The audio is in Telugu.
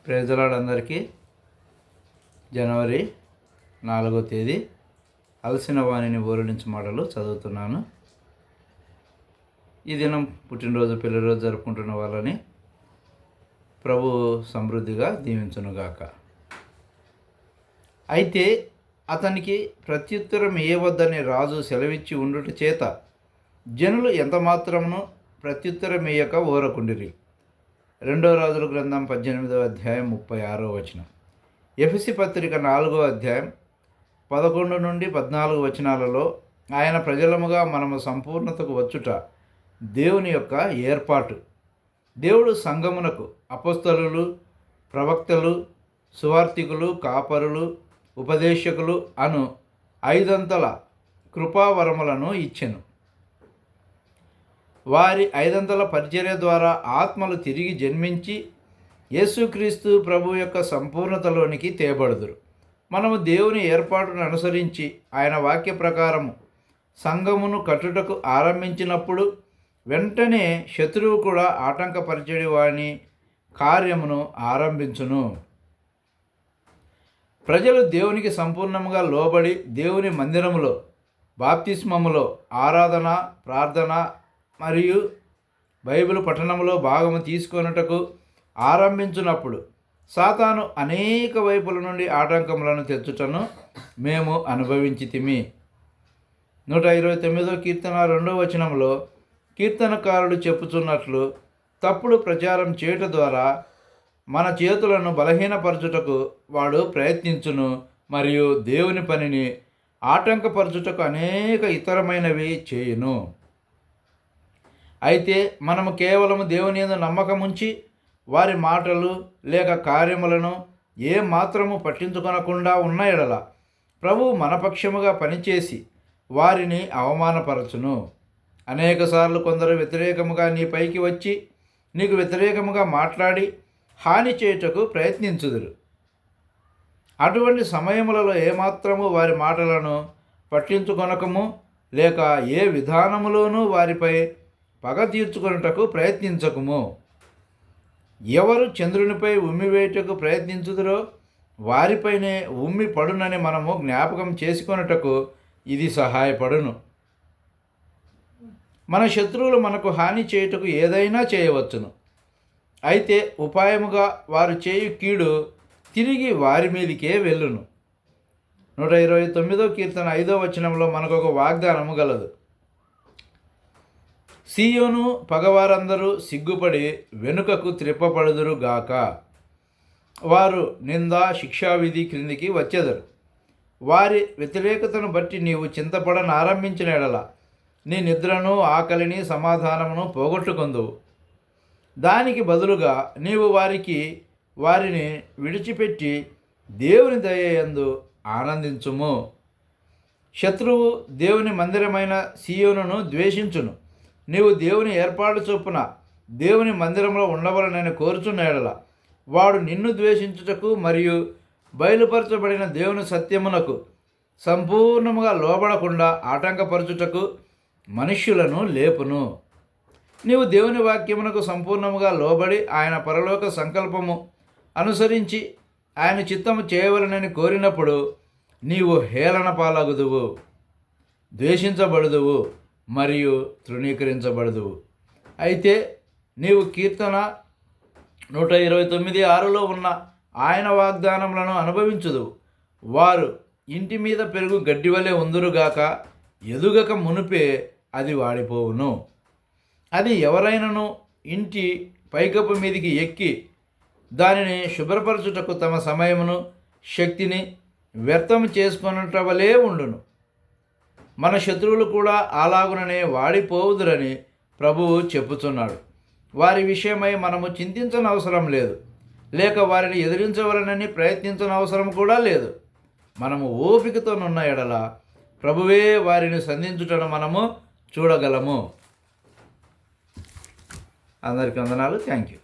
ప్రైజ్ ది లార్డ్ అందరికీ. జనవరి 4వ తేదీ అలసిన వాణిని ఊరడించు మాటలు చదువుతున్నాను. ఈ దినం పుట్టినరోజు పెళ్లి రోజు జరుపుకుంటున్న వాళ్ళని ప్రభు సమృద్ధిగా దీవించునుగాక. అయితే అతనికి ప్రత్యుత్తరం ఇయ్యవద్దని రాజు సెలవిచ్చి ఉండుట చేత జనులు ఎంతమాత్రమును ప్రత్యుత్తరం ఇయ్యక ఊరకుండిరి. 2వ రాజుల గ్రంథం 18వ అధ్యాయం 36వ వచనం. ఎఫెసీ పత్రిక 4వ అధ్యాయం 11 నుండి 14 వచనాలలో ఆయన ప్రజలముగా మనము సంపూర్ణతకు వచ్చుట దేవుని యొక్క ఏర్పాటు. దేవుడు సంఘమునకు అపోస్తలులు, ప్రవక్తలు, సువార్తికులు, కాపరులు, ఉపదేశకులు అను 5 కృపావరములను ఇచ్చెను. వారి 5 పరిచర్య ద్వారా ఆత్మలు తిరిగి జన్మించి యేసుక్రీస్తు ప్రభు యొక్క సంపూర్ణతలోనికి తేబడుదురు. మనము దేవుని ఏర్పాటును అనుసరించి ఆయన వాక్య ప్రకారము సంఘమును కట్టుటకు ఆరంభించినప్పుడు వెంటనే శత్రువు కూడా ఆటంకపరిచేడి వాని కార్యమును ఆరంభించును. ప్రజలు దేవునికి సంపూర్ణంగా లోబడి దేవుని మందిరములో, బాప్తిస్మములో, ఆరాధన, ప్రార్థన మరియు బైబిల్ పఠనములో భాగము తీసుకొనుటకు ఆరంభించినప్పుడు సాతాను అనేక వైపుల నుండి ఆటంకములను తెచ్చుటను మేము అనుభవించితిమి. 129వ కీర్తన 2వ వచనంలో కీర్తనకారుడు చెప్పుచున్నట్లు తప్పుడు ప్రచారం చేయుట ద్వారా మన చేతులను బలహీనపరచుటకు వాడు ప్రయత్నించును మరియు దేవుని పనిని ఆటంకపరచుటకు అనేక ఇతరమైనవి చేయును. అయితే మనము కేవలము దేవుని యందు నమ్మకముంచి వారి మాటలు లేక కార్యములను ఏ మాత్రము పట్టించుకొనకుండా ఉన్న ఎడల ప్రభువు మనపక్షముగా పనిచేసి వారిని అవమానపరచును. అనేకసార్లు కొందరు వ్యతిరేకముగా నీ పైకి వచ్చి నీకు వ్యతిరేకముగా మాట్లాడి హాని చేయుటకు ప్రయత్నించుదురు. అటువంటి సమయములలో ఏమాత్రము వారి మాటలను పట్టించుకొనకము లేక ఏ విధానములోనూ వారిపై పగ తీర్చుకొనుటకు ప్రయత్నించకుము. ఎవరు చంద్రునిపై ఉమ్మివేయుటకు ప్రయత్నించుదురో వారిపైనే ఉమ్మి పడునని మనము జ్ఞాపకం చేసుకొనుటకు ఇది సహాయపడును. మన శత్రువులు మనకు హాని చేయుటకు ఏదైనా చేయవచ్చును. అయితే ఉపాయముగా వారు చేయు కీడు తిరిగి వారి మీదికే వెళ్ళును. 129వ కీర్తన 5వ వచనంలో మనకు ఒక వాగ్దానము గలదు. సీయోను పగవారందరూ సిగ్గుపడి వెనుకకు త్రిప్పపడుదురు గాక. వారు నిందా శిక్షావిధి క్రిందికి వచ్చెదరు. వారి వ్యతిరేకతను బట్టి నీవు చింతపడనారంభించిన ఎడల నీ నిద్రను, ఆకలిని, సమాధానమును పోగొట్టుకొందువు. దానికి బదులుగా నీవు వారిని విడిచిపెట్టి దేవుని దయయందు ఆనందించుము. శత్రువు దేవుని మందిరమైన సీయోనును ద్వేషించును. నీవు దేవుని ఏర్పాటు చొప్పున దేవుని మందిరంలో ఉండవలనని కోరుచున్న ఎడల వాడు నిన్ను ద్వేషించుటకు మరియు బయలుపరచబడిన దేవుని సత్యమునకు సంపూర్ణముగా లోబడకుండా ఆటంకపరచుటకు మనుష్యులను లేపును. నీవు దేవుని వాక్యమునకు సంపూర్ణముగా లోబడి ఆయన పరలోక సంకల్పము అనుసరించి ఆయన చిత్తము చేయవలనని కోరినప్పుడు నీవు హేళన పాలగుదువు, ద్వేషించబడుదువు మరియు తృణీకరించబడదువు. అయితే నీవు కీర్తన 129:6లో ఉన్న ఆయన వాగ్దానములను అనుభవించుదువు. వారు ఇంటి మీద పెరుగు గడ్డి వలె ఉందురుగాక, ఎదుగక మునుపే అది వాడిపోవును. అది ఎవరైనను ఇంటి పైకప్పు మీదికి ఎక్కి దానిని శుభ్రపరచుటకు తమ సమయమును, శక్తిని వ్యర్థము చేసుకొనుట వలె ఉండును. మన శత్రువులు కూడా అలాగుననే వాడిపోవుదురని ప్రభువు చెప్పుచున్నాడు. వారి విషయమై మనము చింతించనవసరం లేదు, లేక వారిని ఎదిరించవలనని ప్రయత్నించనవసరం కూడా లేదు. మనము ఓపికతోనున్న ఎడల ప్రభువే వారిని సంధించుటను మనము చూడగలము. అందరికీ వందనాలు. Thank you.